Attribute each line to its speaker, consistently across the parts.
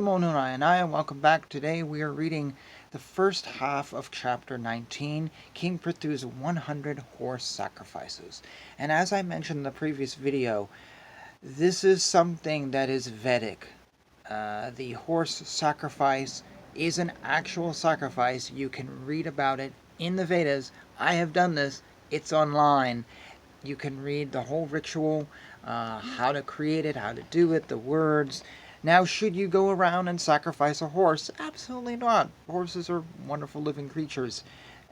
Speaker 1: Namo Narayana, welcome back. Today we are reading the first half of chapter 19, King Prthu's 100 horse sacrifices. And as I mentioned in the previous video, this is something that is Vedic. The horse sacrifice is an actual sacrifice. You can read about it in the Vedas. I have done this. It's online. You can read the whole ritual, how to create it, how to do it, the words. Now, should you go around and sacrifice a horse? Absolutely not. Horses are wonderful living creatures,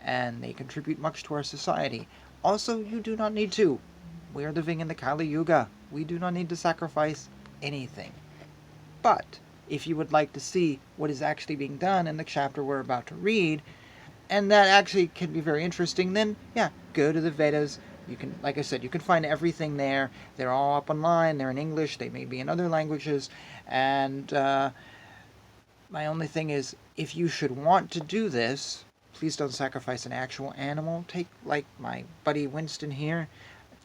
Speaker 1: and they contribute much to our society. Also, you do not need to. We are living in the Kali Yuga. We do not need to sacrifice anything. But, if you would like to see what is actually being done in the chapter we're about to read, and that actually can be very interesting, then, yeah, go to the Vedas. You can, like I said, you can find everything there. They're all up online. They're in English. They may be in other languages. And my only thing is, if you should want to do this, please don't sacrifice an actual animal. Take, like my buddy Winston here,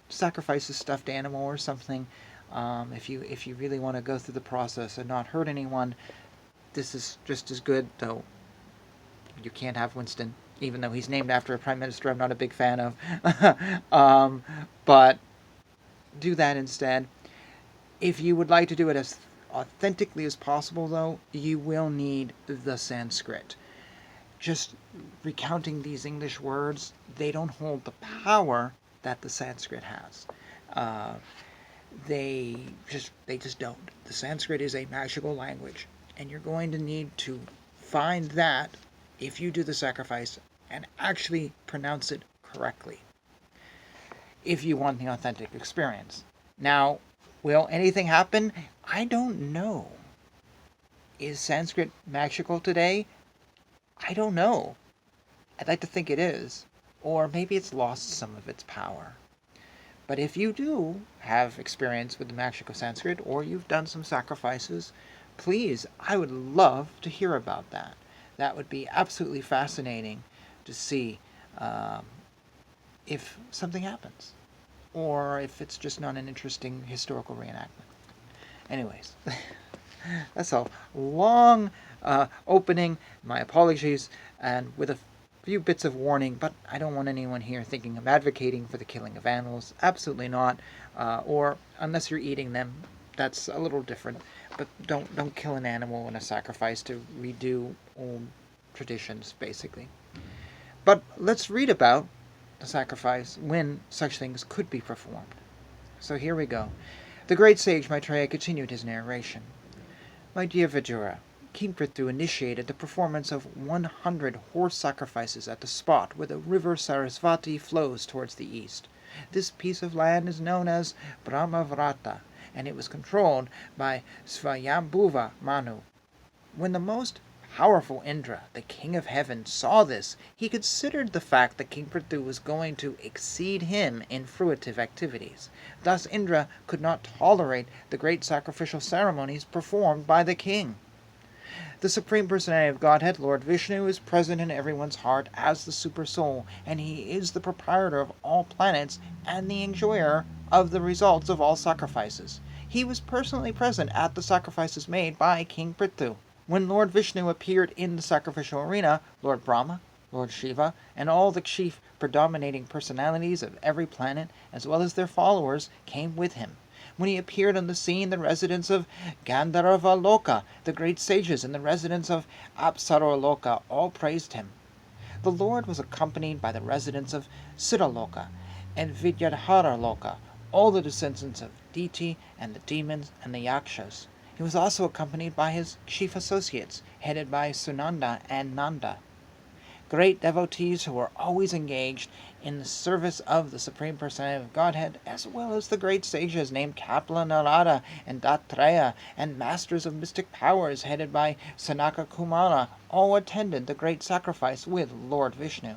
Speaker 1: sacrifice a stuffed animal or something. If you really want to go through the process and not hurt anyone, this is just as good, though you can't have Winston, even though he's named after a prime minister I'm not a big fan of. But do that instead. If you would like to do it as authentically as possible, though, you will need the Sanskrit. Just recounting these English words, they don't hold the power that the Sanskrit has. They just don't. The Sanskrit is a magical language, and you're going to need to find that if you do the sacrifice and actually pronounce it correctly, if you want the authentic experience. Now, will anything happen? I don't know. Is Sanskrit magical today? I don't know. I'd like to think it is. Or maybe it's lost some of its power. But if you do have experience with the magic of Sanskrit, or you've done some sacrifices, please, I would love to hear about that. That would be absolutely fascinating to see if something happens, or if it's just not an interesting historical reenactment. Anyways, that's a long opening. My apologies, and with a few bits of warning, but I don't want anyone here thinking I'm advocating for the killing of animals. Absolutely not. Or unless you're eating them, that's a little different. But don't kill an animal in a sacrifice to redo old traditions, basically. But let's read about the sacrifice when such things could be performed. So here we go. The great sage Maitreya continued his narration. My dear Vidura, King Prthu initiated the performance of 100 horse sacrifices at the spot where the river Sarasvati flows towards the east. This piece of land is known as Brahmavrata, and it was controlled by Swayambhuva Manu. When the most powerful Indra, the king of heaven, saw this, he considered the fact that King Prthu was going to exceed him in fruitive activities. Thus Indra could not tolerate the great sacrificial ceremonies performed by the king. The Supreme Personality of Godhead, Lord Vishnu, is present in everyone's heart as the Super Soul, and he is the proprietor of all planets and the enjoyer of the results of all sacrifices. He was personally present at the sacrifices made by King Prthu. When Lord Vishnu appeared in the sacrificial arena, Lord Brahma, Lord Shiva, and all the chief predominating personalities of every planet, as well as their followers, came with him. When he appeared on the scene, the residents of Gandharva Loka, the great sages, and the residents of Apsara Loka all praised him. The Lord was accompanied by the residents of Siddhaloka and Vidyadhara Loka, all the descendants of Diti and the demons and the Yakshas. He was also accompanied by his chief associates, headed by Sunanda and Nanda, great devotees who were always engaged in the service of the Supreme Personality of Godhead, as well as the great sages named Kapila Narada and Datreya, and masters of mystic powers headed by Sanaka Kumara, all attended the great sacrifice with Lord Vishnu.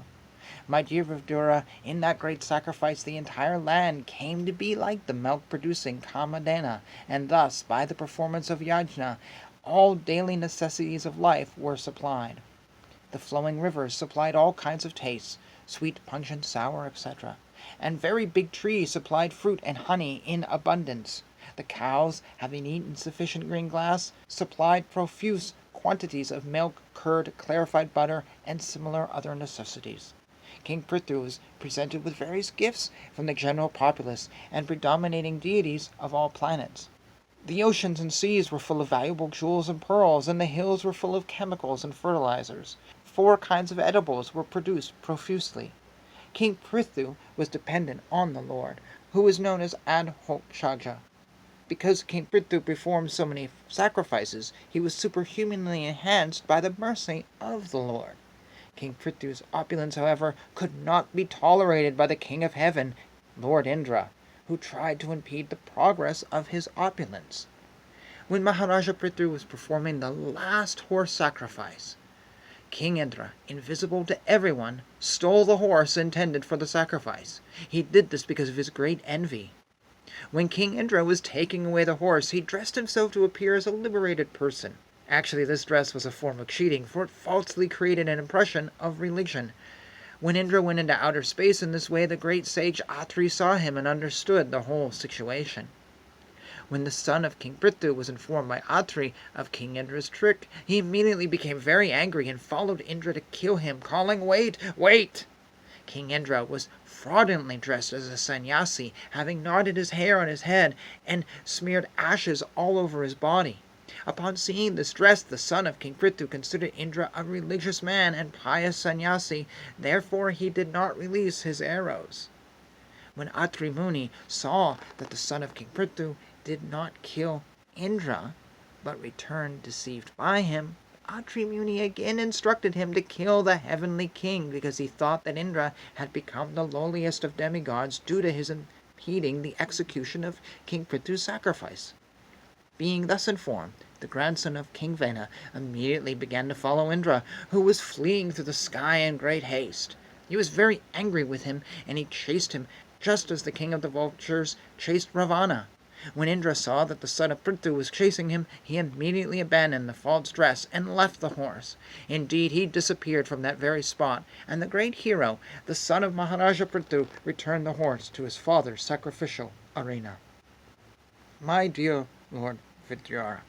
Speaker 1: My dear Vidura, in that great sacrifice the entire land came to be like the milk-producing Kamadana, and thus, by the performance of yajna, all daily necessities of life were supplied. The flowing rivers supplied all kinds of tastes, sweet, pungent, sour, etc., and very big trees supplied fruit and honey in abundance. The cows, having eaten sufficient green grass, supplied profuse quantities of milk, curd, clarified butter, and similar other necessities. King Prthu was presented with various gifts from the general populace and predominating deities of all planets. The oceans and seas were full of valuable jewels and pearls, and the hills were full of chemicals and fertilizers. 4 kinds of edibles were produced profusely. King Prthu was dependent on the Lord, who was known as Adhokshaja. Because King Prthu performed so many sacrifices, he was superhumanly enhanced by the mercy of the Lord. King Prthu's opulence, however, could not be tolerated by the King of Heaven, Lord Indra, who tried to impede the progress of his opulence. When Maharaja Prthu was performing the last horse sacrifice, King Indra, invisible to everyone, stole the horse intended for the sacrifice. He did this because of his great envy. When King Indra was taking away the horse, he dressed himself to appear as a liberated person. Actually, this dress was a form of cheating, for it falsely created an impression of religion. When Indra went into outer space in this way, the great sage Atri saw him and understood the whole situation. When the son of King Prthu was informed by Atri of King Indra's trick, he immediately became very angry and followed Indra to kill him, calling, "Wait, wait!" King Indra was fraudulently dressed as a sannyasi, having knotted his hair on his head and smeared ashes all over his body. Upon seeing this dress, the son of King Prthu considered Indra a religious man and pious sannyasi, therefore he did not release his arrows. When Atri Muni saw that the son of King Prthu did not kill Indra, but returned deceived by him, Atri Muni again instructed him to kill the heavenly king, because he thought that Indra had become the lowliest of demigods due to his impeding the execution of King Prthu's sacrifice. Being thus informed, the grandson of King Vena immediately began to follow Indra, who was fleeing through the sky in great haste. He was very angry with him, and he chased him just as the king of the vultures chased Ravana. When Indra saw that the son of Prthu was chasing him, he immediately abandoned the false dress and left the horse. Indeed, he disappeared from that very spot, and the great hero, the son of Maharaja Prthu, returned the horse to his father's sacrificial arena. My dear Lord Vidyara,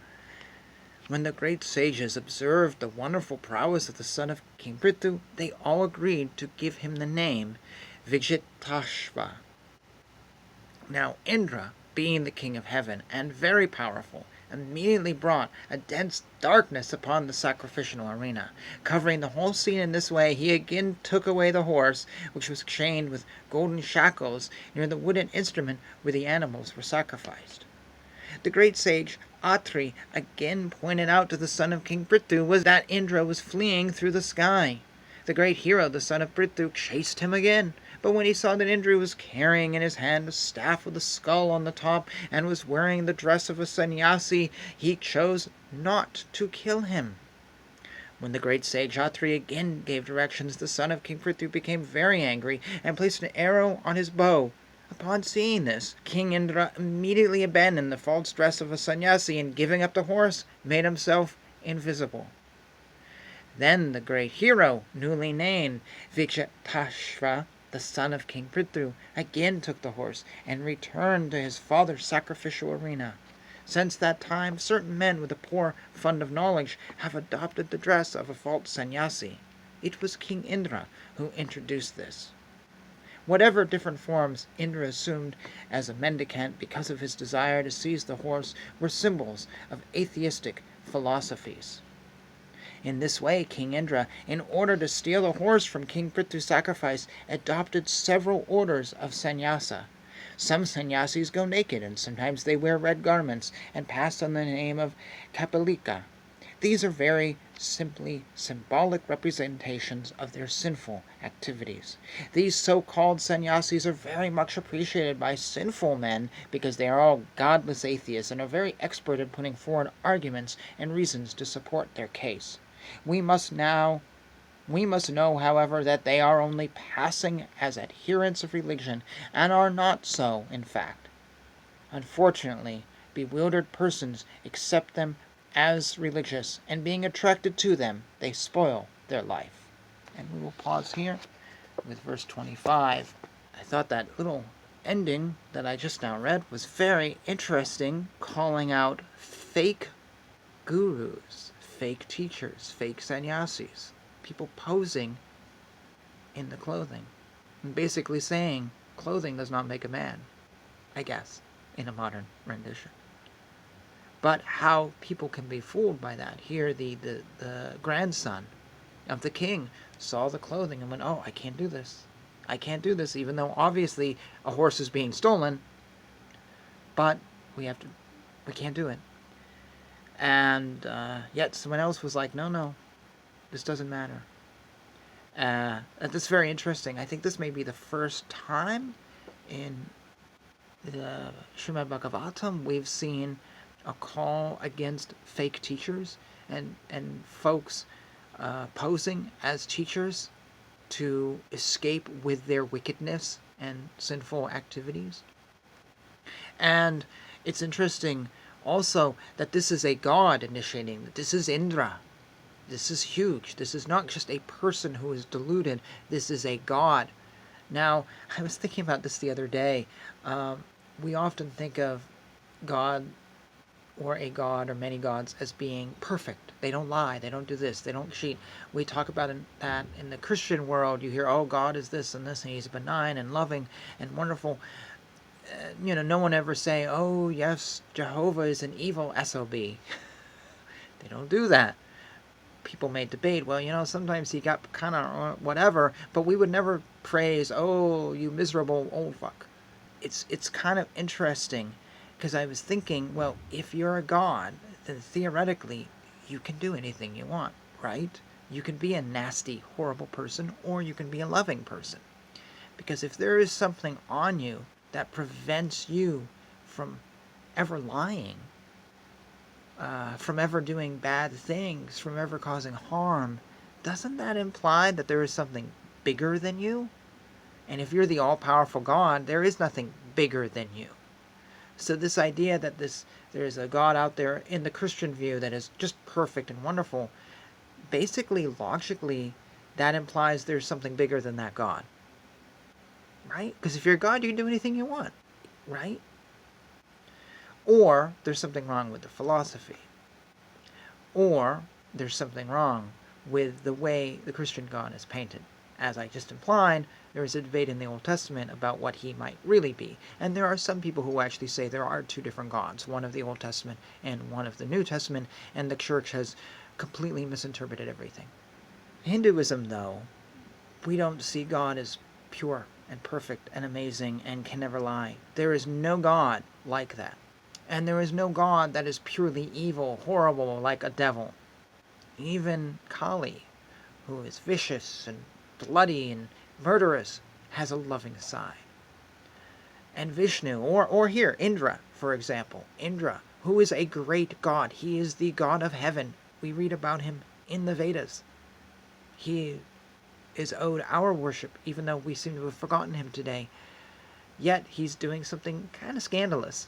Speaker 1: when the great sages observed the wonderful prowess of the son of King Prthu, they all agreed to give him the name Vijitashva. Now Indra, being the king of heaven and very powerful, immediately brought a dense darkness upon the sacrificial arena. Covering the whole scene in this way, he again took away the horse, which was chained with golden shackles near the wooden instrument where the animals were sacrificed. The great sage Atri again pointed out to the son of King Prthu that Indra was fleeing through the sky. The great hero, the son of Prthu, chased him again, but when he saw that Indra was carrying in his hand a staff with a skull on the top and was wearing the dress of a sannyasi, he chose not to kill him. When the great sage Atri again gave directions, the son of King Prthu became very angry and placed an arrow on his bow. Upon seeing this, King Indra immediately abandoned the false dress of a sannyasi and, giving up the horse, made himself invisible. Then the great hero, newly named Vijitashva, the son of King Prthu, again took the horse and returned to his father's sacrificial arena. Since that time, certain men with a poor fund of knowledge have adopted the dress of a false sannyasi. It was King Indra who introduced this. Whatever different forms Indra assumed as a mendicant because of his desire to seize the horse were symbols of atheistic philosophies. In this way, King Indra, in order to steal the horse from King Prthu's sacrifice, adopted several orders of sannyasa. Some sannyasis go naked, and sometimes they wear red garments and pass on the name of kapalika. These are very simply symbolic representations of their sinful activities. These so-called sannyasis are very much appreciated by sinful men because they are all godless atheists and are very expert at putting forward arguments and reasons to support their case. We must know, however, that they are only passing as adherents of religion and are not so, in fact. Unfortunately, bewildered persons accept them as religious, and being attracted to them, they spoil their life. And we will pause here with verse 25. I thought that little ending that I just now read was very interesting, calling out fake gurus, fake teachers, fake sannyasis, people posing in the clothing, and basically saying clothing does not make a man, I guess, in a modern rendition. But how people can be fooled by that. Here, the grandson of the king saw the clothing and went, oh, I can't do this. I can't do this, even though obviously a horse is being stolen, but we can't do it. And yet someone else was like, no, this doesn't matter. That's very interesting. I think this may be the first time in the Srimad Bhagavatam we've seen a call against fake teachers and folks posing as teachers to escape with their wickedness and sinful activities. And it's interesting also that this is a god initiating, that this is Indra. This is huge. This is not just a person who is deluded. This is a god. Now, I was thinking about this the other day. We often think of God or a god or many gods as being perfect. They don't lie. They don't do this. They don't cheat. We talk about that in the Christian world. You hear, oh, God is this and this, and he's benign and loving and wonderful. No one ever say, oh, yes, Jehovah is an evil SOB. They don't do that. People may debate, well, sometimes he got kind of whatever, but we would never praise, oh, you miserable old fuck. It's kind of interesting, because I was thinking, well, if you're a god, then theoretically, you can do anything you want, right? You can be a nasty, horrible person, or you can be a loving person. Because if there is something on you that prevents you from ever lying, from ever doing bad things, from ever causing harm, doesn't that imply that there is something bigger than you? And if you're the all-powerful God, there is nothing bigger than you. So this idea that there's a God out there in the Christian view that is just perfect and wonderful, basically, logically, that implies there's something bigger than that God. Right? Because if you're a God, you can do anything you want. Right? Or there's something wrong with the philosophy. Or there's something wrong with the way the Christian God is painted. As I just implied, there is a debate in the Old Testament about what he might really be. And there are some people who actually say there are two different gods, one of the Old Testament and one of the New Testament, and the church has completely misinterpreted everything. Hinduism, though, we don't see God as pure and perfect and amazing and can never lie. There is no God like that. And there is no God that is purely evil, horrible, like a devil. Even Kali, who is vicious and bloody and murderous, has a loving side. And Vishnu, or here, Indra, for example. Indra, who is a great god. He is the god of heaven. We read about him in the Vedas. He is owed our worship, even though we seem to have forgotten him today. Yet he's doing something kind of scandalous.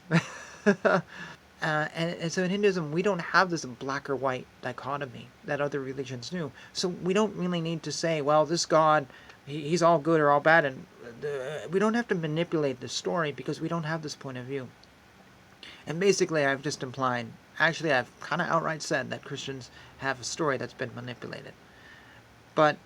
Speaker 1: And so in Hinduism, we don't have this black or white dichotomy that other religions do. So we don't really need to say, well, this God, he's all good or all bad. And we don't have to manipulate the story because we don't have this point of view. And basically, I've just implied, actually, I've kind of outright said that Christians have a story that's been manipulated. But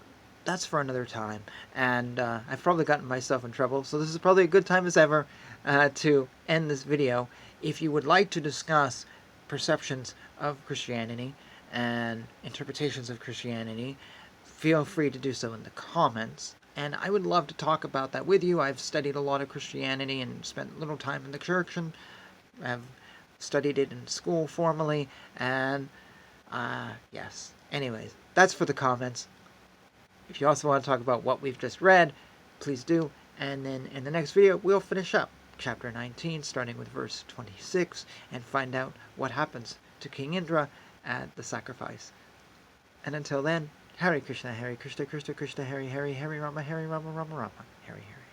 Speaker 1: that's for another time. And I've probably gotten myself in trouble. So this is probably a good time as ever to end this video. If you would like to discuss perceptions of Christianity and interpretations of Christianity, feel free to do so in the comments. And I would love to talk about that with you. I've studied a lot of Christianity and spent a little time in the church, and I've studied it in school formally. And yes. Anyways, that's for the comments. If you also want to talk about what we've just read, please do. And then in the next video, we'll finish up chapter 19, starting with verse 26, and find out what happens to King Indra at the sacrifice. And until then, Hare Krishna, Krishna Krishna, Hare Hare, Hare Rama, Rama Rama, Hare Hare.